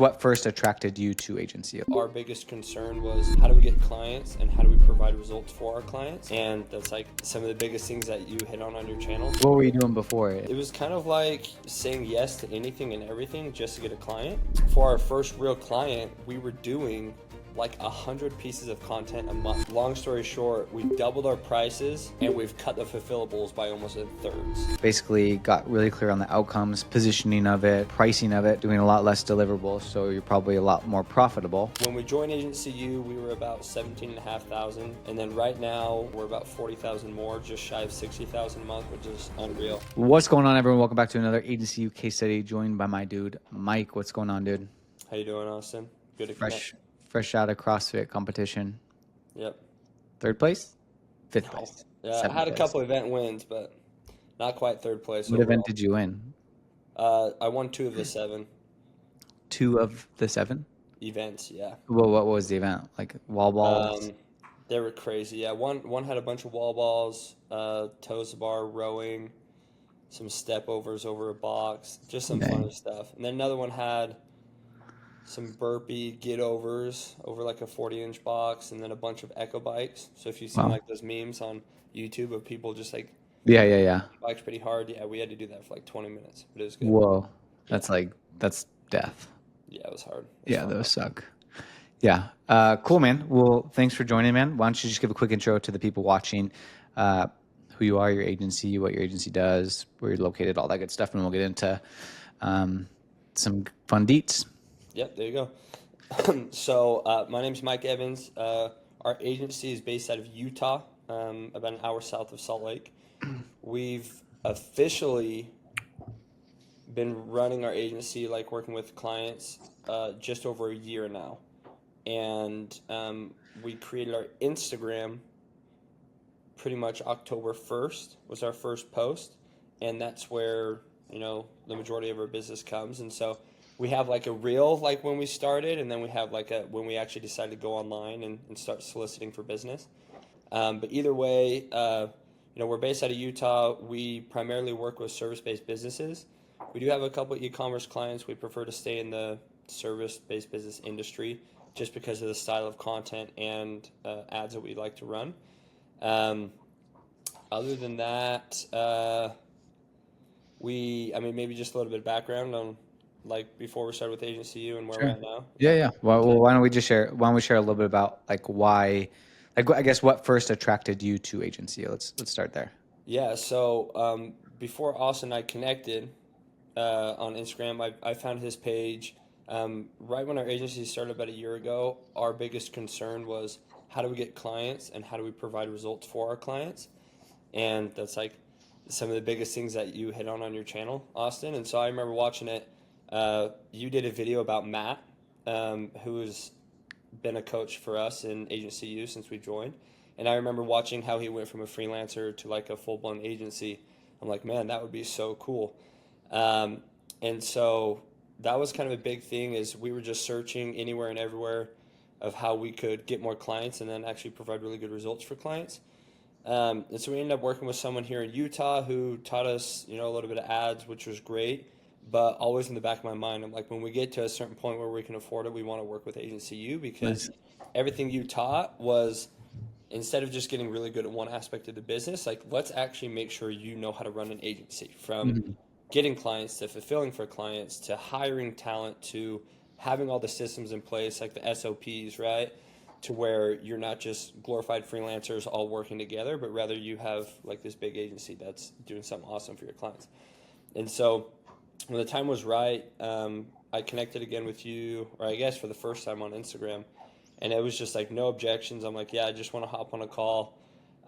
What first attracted you to agency? Our biggest concern was how do we get clients and how do we provide results for our clients? And that's like some of the biggest things that you hit on your channel. What were you doing before it? It was kind of like saying yes to anything and everything just to get a client. For our first real client, we were doing like 100 pieces of content a month. Long story short, we doubled our prices and we've cut the fulfillables by almost a third. Basically got really clear on the outcomes, positioning of it, pricing of it, doing a lot less deliverables, so you're probably a lot more profitable. When we joined Agency U, we were about 17,500, and then right now we're about 40,000 more, just shy of 60,000 a month, which is unreal. What's going on, everyone? Welcome back to another Agency U case study, joined by my dude, Mike. What's going on, dude? How you doing, Austin? Good to connect. Fresh out of CrossFit competition. Yep. Third place? Fifth place. Yeah, I had a couple event wins, but not quite third place. What overall. event did you win? I won 2 of the 7 2 of the 7 events. Yeah. Well, what was the event? Like wall balls? They were crazy. Yeah, one had a bunch of wall balls, toes to bar, rowing, some step overs over a box, just some fun stuff. And then another one had some burpee get overs over like a 40-inch box, and then a bunch of echo bikes. So if you've seen like those memes on YouTube of people just like Yeah. bikes pretty hard, yeah, we had to do that for like 20 minutes, but it was good. Whoa, that's death. Yeah, it was hard. Those suck. Yeah, cool, man. Well, thanks for joining, man. Why don't you just give a quick intro to the people watching, who you are, your agency, what your agency does, where you're located, all that good stuff, and we'll get into some fun deets. Yep, there you go. So my name's Mike Evans. Our agency is based out of Utah, about an hour south of Salt Lake. We've officially been running our agency, like working with clients, just over a year now. And we created our Instagram pretty much October 1st was our first post. And that's where, the majority of our business comes. And so we have like a reel like when we started, and then we have like when we actually decided to go online and start soliciting for business. But either way, we're based out of Utah. We primarily work with service-based businesses. We do have a couple of e-commerce clients. We prefer to stay in the service-based business industry just because of the style of content and ads that we like to run. Other than that, maybe just a little bit of background on like before we started with Agency U and where we're at now. Yeah. Well, why don't we share a little bit about like why, like I guess what first attracted you to agency? Let's start there. Yeah. So before Austin and I connected on Instagram, I found his page. Right when our agency started about a year ago, our biggest concern was how do we get clients and how do we provide results for our clients? And that's like some of the biggest things that you hit on your channel, Austin. And so I remember watching it. You did a video about Matt, who's been a coach for us in Agency U since we joined. And I remember watching how he went from a freelancer to like a full-blown agency. I'm like, man, that would be so cool. And so that was kind of a big thing, is we were just searching anywhere and everywhere of how we could get more clients and then actually provide really good results for clients. And so we ended up working with someone here in Utah who taught us, a little bit of ads, which was great. But always in the back of my mind, I'm like, when we get to a certain point where we can afford it, we want to work with Agency U, because everything you taught was, instead of just getting really good at one aspect of the business, like let's actually make sure you know how to run an agency, from getting clients to fulfilling for clients to hiring talent to having all the systems in place, like the SOPs, right? To where you're not just glorified freelancers all working together, but rather you have like this big agency that's doing something awesome for your clients. And so when the time was right, I connected again with you, or I guess for the first time on Instagram, and it was just like no objections. I'm like, yeah, I just want to hop on a call.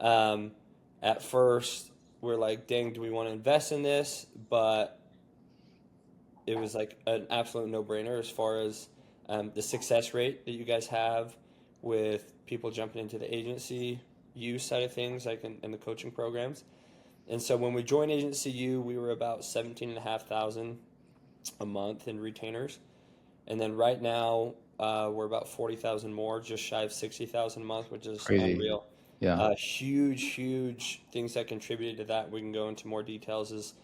At first, we're like, dang, do we want to invest in this? But it was like an absolute no-brainer as far as the success rate that you guys have with people jumping into the agency U side of things, like in the coaching programs. And so when we joined Agency U, we were about 17,500 a month in retainers. And then right now, we're about 40,000 more, just shy of 60,000 a month, which is Crazy. unreal. Yeah. Huge things that contributed to that. We can go into more details is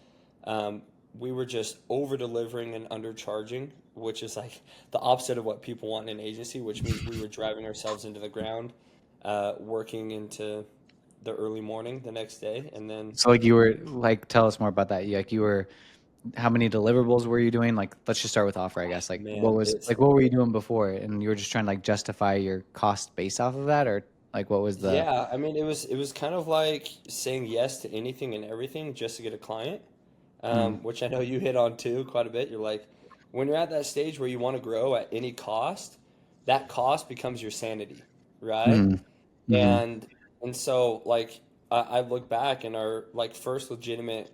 we were just over delivering and undercharging, which is like the opposite of what people want in an agency, which means we were driving ourselves into the ground, working into the early morning the next day, and then So like you were like, tell us more about that. Like you were, how many deliverables were you doing? Like, let's just start with offer, I guess. Like what man, was, it's like, what were you doing before? And you were just trying to like justify your cost based off of that, or like what was the, yeah. I mean, it was kind of like saying yes to anything and everything just to get a client, mm, which I know you hit on too quite a bit. You're like, when you're at that stage where you want to grow at any cost, that cost becomes your sanity, right? mm, mm, And and so like I look back and our like first legitimate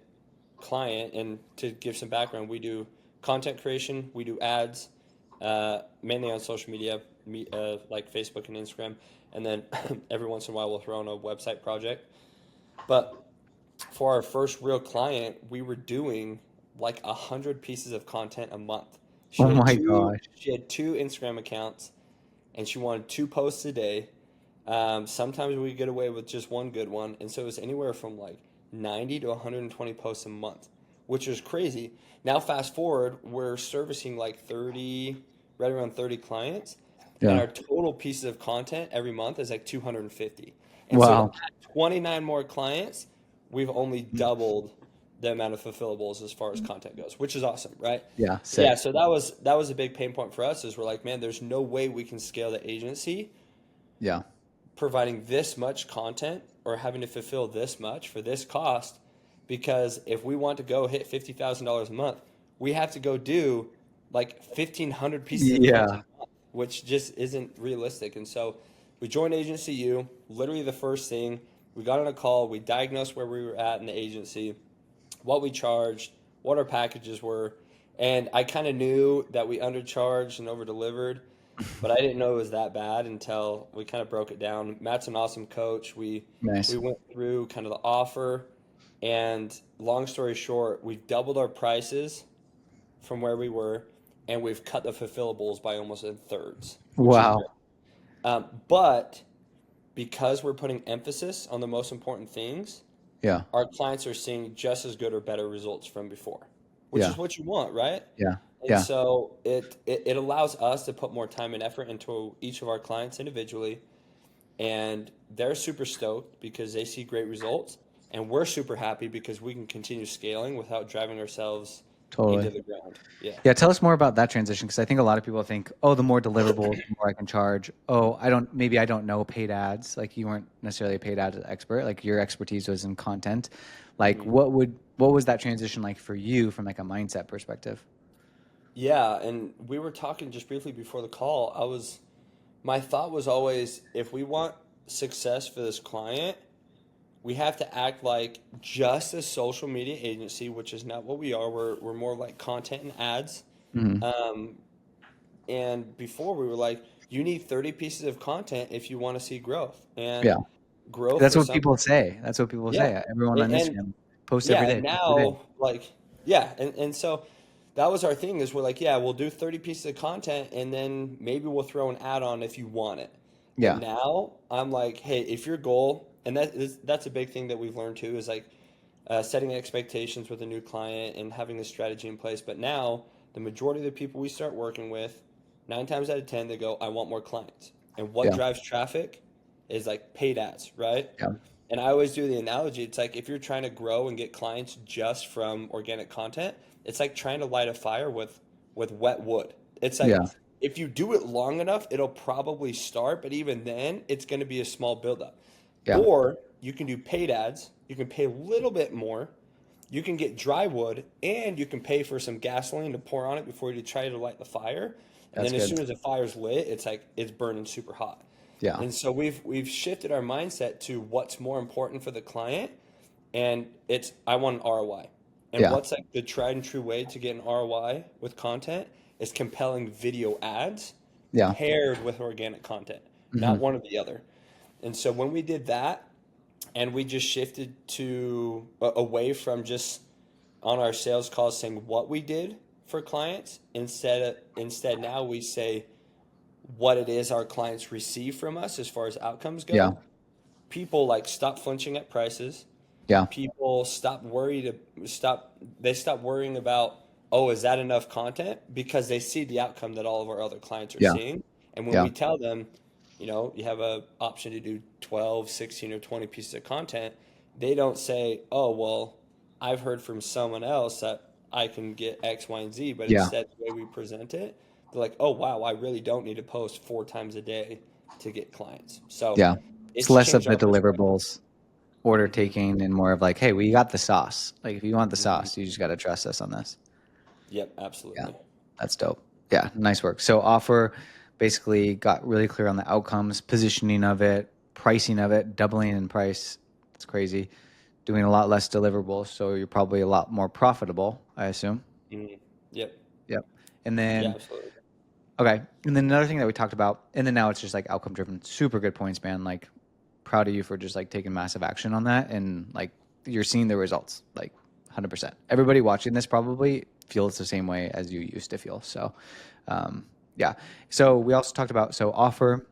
client, and to give some background, we do content creation, we do ads, mainly on social media, like Facebook and Instagram, and then every once in a while we'll throw in a website project. But for our first real client, we were doing like 100 pieces of content a month. oh She had my two. gosh. She had two Instagram accounts, and she wanted two posts a day. Sometimes we get away with just one good one, and so it was anywhere from like 90 to 120 posts a month, which is crazy. Now fast forward, we're servicing like 30, right around 30 clients, and Yeah. our total pieces of content every month is like 250. And so to Wow. add 29 more clients, we've only doubled the amount of fulfillables as far as content goes, which is awesome, right? Yeah. Yeah, Sick. so that was a big pain point for us is we're like, man, there's no way we can scale the agency Yeah. providing this much content or having to fulfill this much for this cost, because if we want to go hit $50,000 a month, we have to go do like 1,500 pieces of Yeah. content a month, which just isn't realistic. And so we joined Agency U, literally the first thing. We got on a call, we diagnosed where we were at in the agency, what we charged, what our packages were, and I kind of knew that we undercharged and over delivered, but I didn't know it was that bad until we kind of broke it down. Matt's an awesome coach. We Nice. went through kind of the offer, and long story short, we've doubled our prices from where we were, and we've cut the fulfillables by almost in thirds, which is great. Wow. But because we're putting emphasis on the most important things, Yeah. our clients are seeing just as good or better results from before, which Yeah. is what you want, right? Yeah. And Yeah. so it allows us to put more time and effort into each of our clients individually, and they're super stoked because they see great results, and we're super happy because we can continue scaling without driving ourselves into Totally. the ground. Yeah. Yeah, tell us more about that transition because I think a lot of people think, oh, the more deliverables, the more I can charge. Oh, maybe I don't know paid ads. Like you weren't necessarily a paid ad expert. Like your expertise was in content. Like Mhm. what was that transition like for you from like a mindset perspective? Yeah, and we were talking just briefly before the call. My thought was always, if we want success for this client, we have to act like just a social media agency, which is not what we are. We're more like content and ads. Hmm. Um, and before we were like, you need 30 pieces of content if you want to see growth. And Yeah. growth That's for what some, people say. That's what people yeah. say. Everyone on And Instagram posts every yeah, day, and posts every day. now like yeah, and so that was our thing is we're like, yeah, we'll do 30 pieces of content and then maybe we'll throw an ad on if you want it. But Yeah. now I'm like, hey, if your goal, and that's a big thing that we've learned too, is like setting expectations with a new client and having a strategy in place. But now the majority of the people we start working with, 9 times out of 10, they go, I want more clients. And what Yeah. drives traffic is like paid ads, right? Yeah. And I always do the analogy. It's like if you're trying to grow and get clients just from organic content, it's like trying to light a fire with wet wood. It's like Yeah. if you do it long enough, it'll probably start, but even then, it's going to be a small buildup. Yeah. Or you can do paid ads. You can pay a little bit more. You can get dry wood, and you can pay for some gasoline to pour on it before you try to light the fire. And That's then as good. soon as the fire's lit, it's like it's burning super hot. Yeah. And so we've shifted our mindset to what's more important for the client, and it's I want an ROI. And Yeah. what's like the tried and true way to get an ROI with content is compelling video ads Yeah. paired with organic content, Hmm. not one or the other. And so when we did that, and we just shifted to away from just on our sales calls saying what we did for clients, instead now we say what it is our clients receive from us as far as outcomes Yeah. go. People like stop flinching at prices. Yeah. People they stop worrying about, oh, is that enough content? Because they see the outcome that all of our other clients are Yeah. seeing. And when Yeah. we tell them, you have a option to do 12, 16, or 20 pieces of content, they don't say, oh, well, I've heard from someone else that I can get X, Y, and Z, but Yeah. instead the way we present it, they're like, oh, wow, I really don't need to post 4 times a day to get clients. So Yeah. It's it's less of changed the our perspective. deliverables, order Hmm. taking, and more of like, hey, we got the sauce. Like, if you want the Hmm. sauce, you just got to trust us on this. Yep, Yeah. absolutely. That's dope. Yeah. Nice work. So, offer basically got really clear on the outcomes, positioning of it, pricing of it, doubling in price. It's crazy. Doing a lot less deliverables. So, you're probably a lot more profitable, I assume. Hmm. Yep. Yep. And Yeah, then, absolutely. okay. And then another thing that we talked about, and then now it's just like outcome driven. Super good points, man. Like, proud of you for just like taking massive action on that. And like, you're seeing the results, like 100%. Everybody watching this probably feels the same way as you used to feel. So, yeah. So, we also talked about, so offer,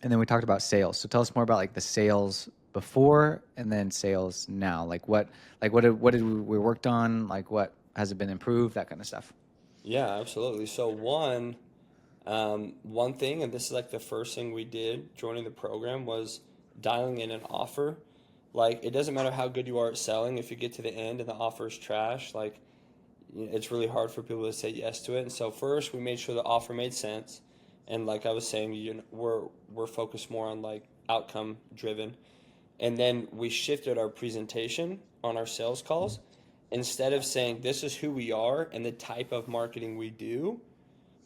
and then we talked about sales. So, tell us more about like the sales before and then sales now. What did we worked on? Like, what has it been improved? That kind of stuff. Yeah, absolutely. So one thing, and this is like the first thing we did joining the program was dialing in an offer. Like it doesn't matter how good you are at selling, if you get to the end and the offer is trash, like it's really hard for people to say yes to it. And so first we made sure the offer made sense. And like I was saying, we're focused more on like outcome driven. And then we shifted our presentation on our sales calls. Instead of saying this is who we are and the type of marketing we do,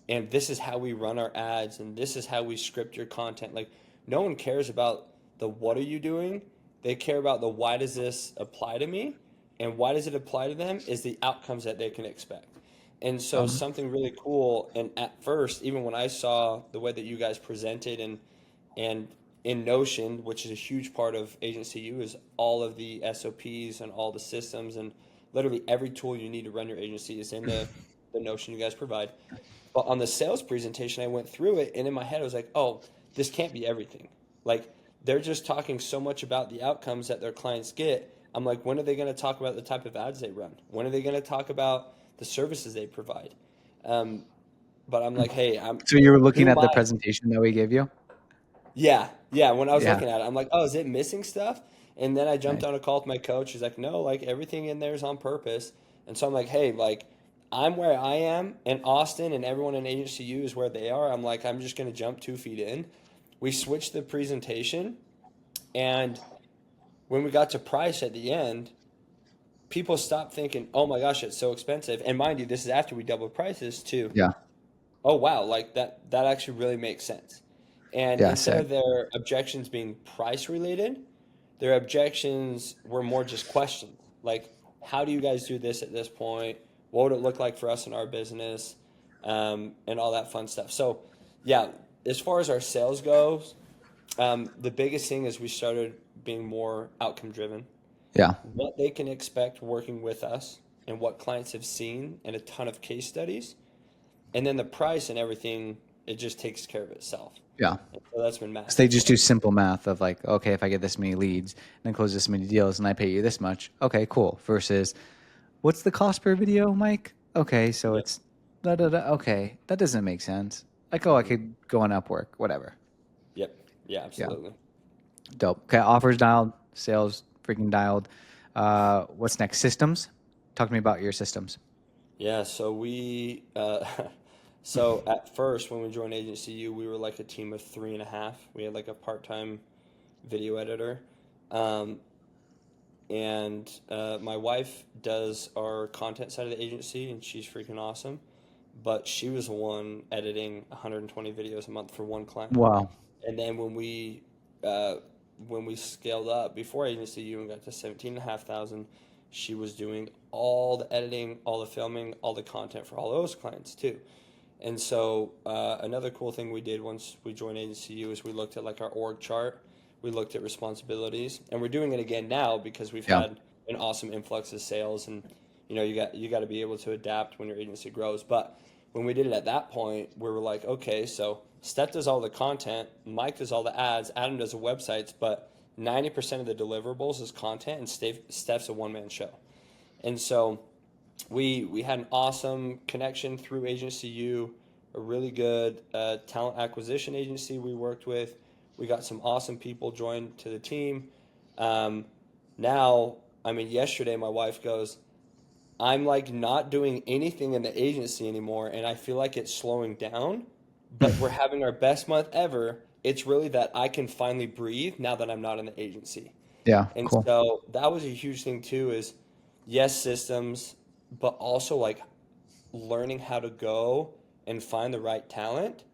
and this is how we run our ads, and this is how we script your content. Like no one cares about the what are you doing? They care about the why does this apply to me? And why does it apply to them is the outcomes that they can expect. And so Um, something really cool, and at first, even when I saw the way that you guys presented and in Notion, which is a huge part of Agency U, is all of the SOPs and all the systems and literally every tool you need to run your agency is in the Notion you guys provide. But on the sales presentation, I went through it, and in my head, I was like, oh, this can't be everything. Like, they're just talking so much about the outcomes that their clients get. I'm like, when are they going to talk about the type of ads they run? When are they going to talk about the services they provide? Um, but I'm like, hey, so you were looking who am at the I? presentation that we gave you? Yeah, yeah. When I was Yeah. looking at it, I'm like, oh, is it missing stuff? And then I jumped on a call with my coach. He's like, no, like everything in there is on purpose. And so I'm like, hey, like I'm where I am, and Austin and everyone in Agency U is where they are. I'm like, I'm just gonna jump 2 feet in. We switched the presentation, and when we got to price at the end, people stopped thinking, oh my gosh, it's so expensive. And mind you, this is after we doubled prices too. Yeah. Oh wow, like that actually really makes sense. And Yeah. instead Sick. of their objections being price related, their objections were more just questions. Like, how do you guys do this at this point? What would it look like for us in our business? And all that fun stuff. So, yeah, as far as our sales goes, the biggest thing is we started being more outcome driven. Yeah. What they can expect working with us and what clients have seen and a ton of case studies, and then the price and everything, it just takes care of itself. Yeah. And so that's been So they massive for just do us. simple math of like, okay, if I get this many leads and then close this many deals and I pay you this much, okay, cool. Versus, what's the cost per video, Mike? Okay, so Yep. it's da da da. Okay, that doesn't make sense. Like, oh, I Hmm. could go on Upwork, whatever. Yep. Yeah, Yeah, absolutely. dope. Okay, offers dialed, sales freaking dialed. What's next? Systems. Talk to me about your systems. Yeah, so so at first when we joined Agency U, we were like a team of 3.5. We had like a part-time video editor. Um, and my wife does our content side of the agency, and she's freaking awesome. But she was the one editing 120 videos a month for one client. Wow. And then uh, when we scaled up before Agency U and got to 17,500, she was doing all the editing, all the filming, all the content for all those clients too. And so another cool thing we did once we joined Agency U is we looked at like our org chart, we looked at responsibilities, and we're doing it again now because we've Yeah. had an awesome influx of sales, and you got to be able to adapt when your agency grows. But when we did it at that point, we were like, okay, so Steph does all the content, Mike does all the ads, Adam does the websites, but 90% of the deliverables is content, and Steph's a one-man show. And so we had an awesome connection through Agency U, a really good talent acquisition agency we worked with. We got some awesome people joined to the team. Now, I mean, yesterday my wife goes, I'm like not doing anything in the agency anymore, and I feel like it's slowing down, but we're having our best month ever. It's really that I can finally breathe now that I'm not in the agency. Yeah, And cool. so that was a huge thing too, is yes, systems, but also like learning how to go and find the right talent,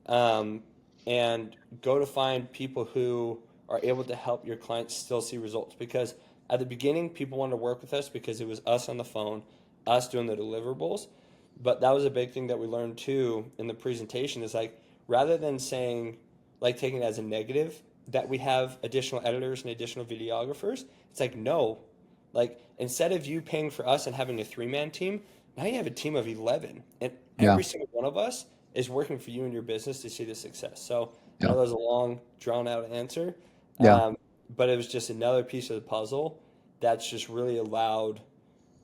um, and go to find people who are able to help your clients still see results. Because at the beginning, people wanted to work with us because it was us on the phone, us doing the deliverables. But that was a big thing that we learned too in the presentation, is like, rather than saying, like taking it as a negative, that we have additional editors and additional videographers, it's like, no, like instead of you paying for us and having a 3-man team, now you have a team of 11, and Yeah, every single one of us is working for you and your business to see the success. So I yeah, know that was a long, drawn out answer, yeah. um, but it was just another piece of the puzzle that's just really allowed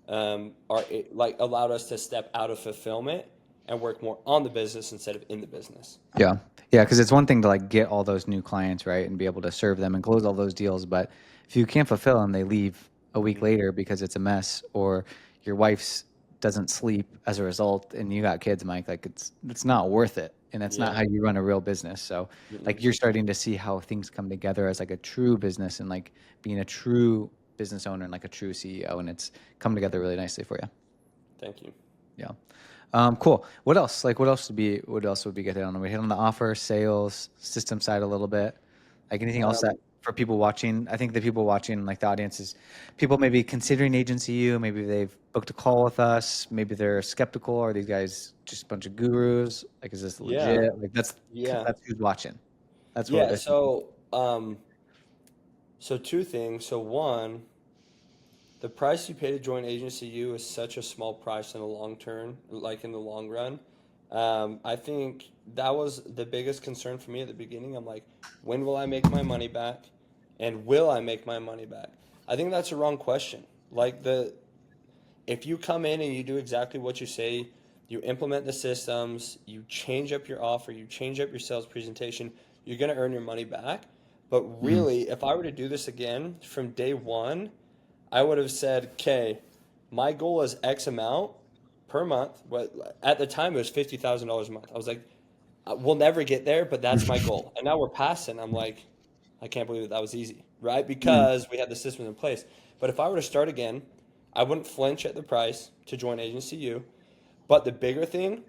allowed us to step out of fulfillment and work more on the business instead of in the business. Yeah. Yeah, because it's one thing to like get all those new clients, right, and be able to serve them and close all those deals, but if you can't fulfill them, they leave a week Mhm. later because it's a mess, or your wife's doesn't sleep as a result, and you got kids, Mike. Like it's not worth it, and that's not Yeah. how you run a real business. So, Mm-mm. like you're starting to see how things come together as like a true business and like being a true business owner and like a true CEO, and it's come together really nicely for you. Thank you. Yeah. Cool. What else? Like, what else would be good to hit on? We hit on the offer, sales, system side a little bit. Like anything else that Um, for people watching? I think the people watching, like the audience, is people maybe considering Agency U. Maybe they've booked a call with us. Maybe they're skeptical. Are these guys just a bunch of gurus? Like, is this yeah. legit? Like, Yeah. that's who's watching. That's what Yeah. I think. So two things. So one, the price you pay to join Agency U is such a small price in the long term, like in the long run. I think that was the biggest concern for me at the beginning. I'm like, when will I make my money back? And will I make my money back? I think that's a wrong question. Like if you come in and you do exactly what you say, you implement the systems, you change up your offer, you change up your sales presentation, you're going to earn your money back. But Mhm. really, if I were to do this again from day one, I would have said, okay, my goal is X amount per month. But at the time, it was $50,000 a month. I was like, we'll never get there, but that's my goal. And now we're passing. I'm like, I can't believe that was easy, right? Mhm. Because we had the system in place. But if I were to start again, I wouldn't flinch at the price to join Agency U. But the bigger thing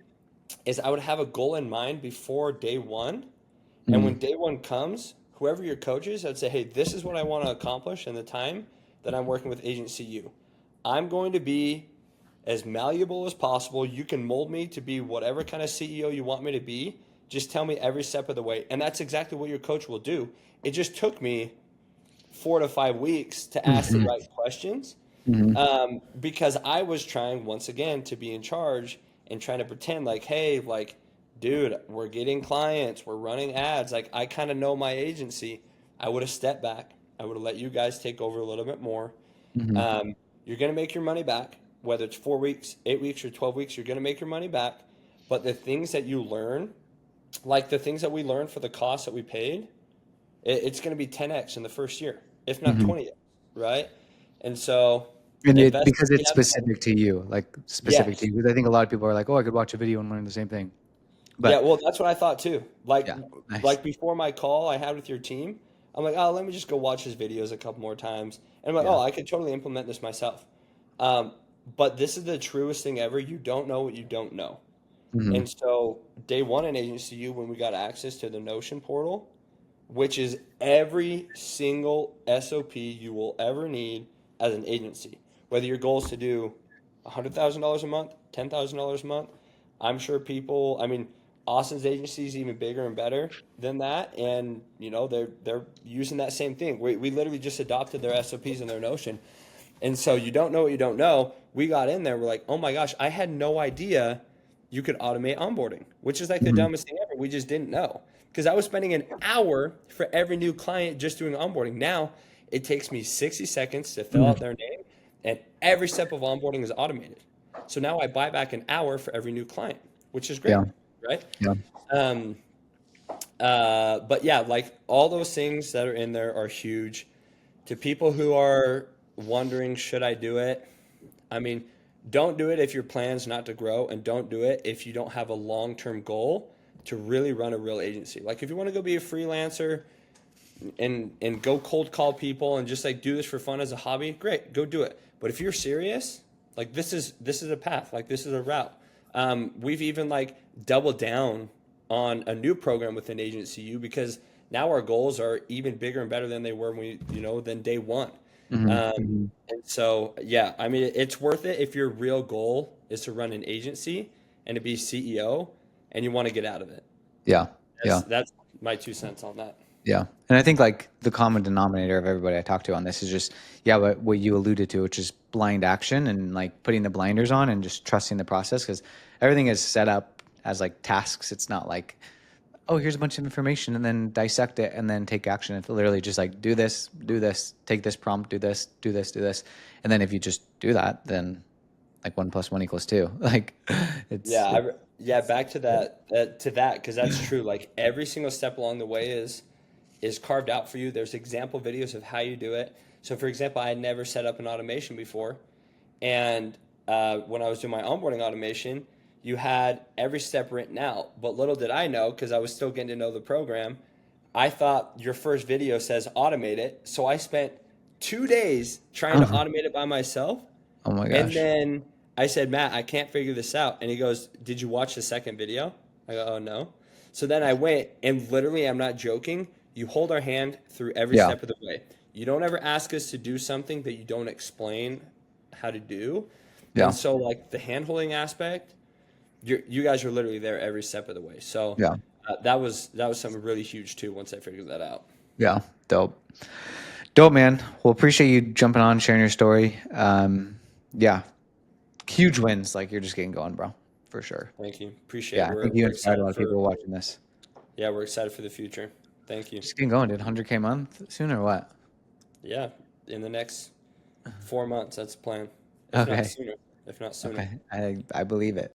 is I would have a goal in mind before day one. And when Mhm. day one comes, whoever your coach is, I'd say, hey, this is what I want to accomplish in the time that I'm working with Agency U. I'm going to be as malleable as possible. You can mold me to be whatever kind of CEO you want me to be. Just tell me every step of the way. And that's exactly what your coach will do. It just took me 4 to 5 weeks to ask the Mhm. right questions, Mhm. because I was trying once again to be in charge and trying to pretend like, hey, like, dude, we're getting clients, we're running ads. Like, I kind of know my agency. I would have stepped back. I would have let you guys take over a little bit more. Mhm. Um, you're going to make your money back, whether it's 4 weeks, 8 weeks, or 12 weeks, you're going to make your money back. But the things that you learn, like the things that we learned for the cost that we paid, it's going to be 10x in the first year, if not Mhm. 20x, right? And so And it invest because in it's that time. specific to you, like specific to Yes. you. Because I think a lot of people are like, "Oh, I could watch a video and learn the same thing." Yeah, But well, that's what I thought too. yeah, nice. Like before my call I had with your team, I'm like, oh, let me just go watch his videos a couple more times. And I'm like, Yeah. oh, I could totally implement this myself. Um, but this is the truest thing ever. You don't know what you don't know. Mhm. And so day one in Agency U, when we got access to the Notion portal, which is every single SOP you will ever need as an agency. Whether your goal is to do $100,000 a month, $10,000 a month, I'm sure people. I mean, Austin's agency is even bigger and better than that, and they're using that same thing. We literally just adopted their SOPs and their Notion, and so you don't know what you don't know. We got in there, we're like, oh my gosh, I had no idea you could automate onboarding, which is like the Mhm. dumbest thing ever. before, we just didn't know. Because I was spending an hour for every new client just doing onboarding. Now it takes me 60 seconds to fill out Mhm. their name, and every step of onboarding is automated. So now I buy back an hour for every new client, which is great, Yeah. right? Yeah. Um, but yeah, like all those things that are in there are huge. To people who are wondering, should I do it? I mean, don't do it if your plan's not to grow, and don't do it if you don't have a long-term goal to really run a real agency. Like if you want to go be a freelancer and go cold call people and just like do this for fun as a hobby, great, go do it. But if you're serious, like this is a path, like this is a route. We've even like doubled down on a new program within Agency U because now our goals are even bigger and better than they were when than day one. Hmm. Um, Hmm. and so, yeah, I mean, it's worth it if your real goal is to run an agency and to be CEO and you want to get out of it. Yeah. That's Yeah. that's my 2 cents on that. Yeah. And I think like the common denominator of everybody I talk to on this is just, yeah, what you alluded to, which is blind action and like putting the blinders on and just trusting the process because everything is set up as like tasks. It's not like, oh, here's a bunch of information and then dissect it and then take action. It's literally just like do this, take this prompt, do this, do this, do this. And then if you just do that, then like 1 + 1 = 2. Like Yeah, it's yeah, back to that because that's true. Like every single step along the way is carved out for you. There's example videos of how you do it. So, for example, I had never set up an automation before, and when I was doing my onboarding automation, you had every step written out. But little did I know, because I was still getting to know the program, I thought your first video says automate it. So I spent 2 days trying to automate it by myself. oh my And gosh. then I said, Matt, I can't figure this out. And he goes, did you watch the second video? I go, oh, no. So then I went and literally, I'm not joking. You hold our hand through every Yeah. step of the way. You don't ever ask us to do something that you don't explain how to do. And Yeah. so, like the hand holding aspect, you guys are literally there every step of the way. So Yeah. that was something really huge too once I figured that out. Yeah. Dope. Dope, man. Well, appreciate you jumping on, sharing your story. Yeah, huge wins. Like you're just getting going, bro, for sure. Thank you. Appreciate Yeah, it. I We're, think you we're inspired a excited lot of for, people watching this. yeah, we're excited for the future. Thank you. Just getting going, dude. 100K month soon or what? Yeah, in the next 4 months, that's the plan. If not Okay. sooner. If not sooner. Okay. I believe it.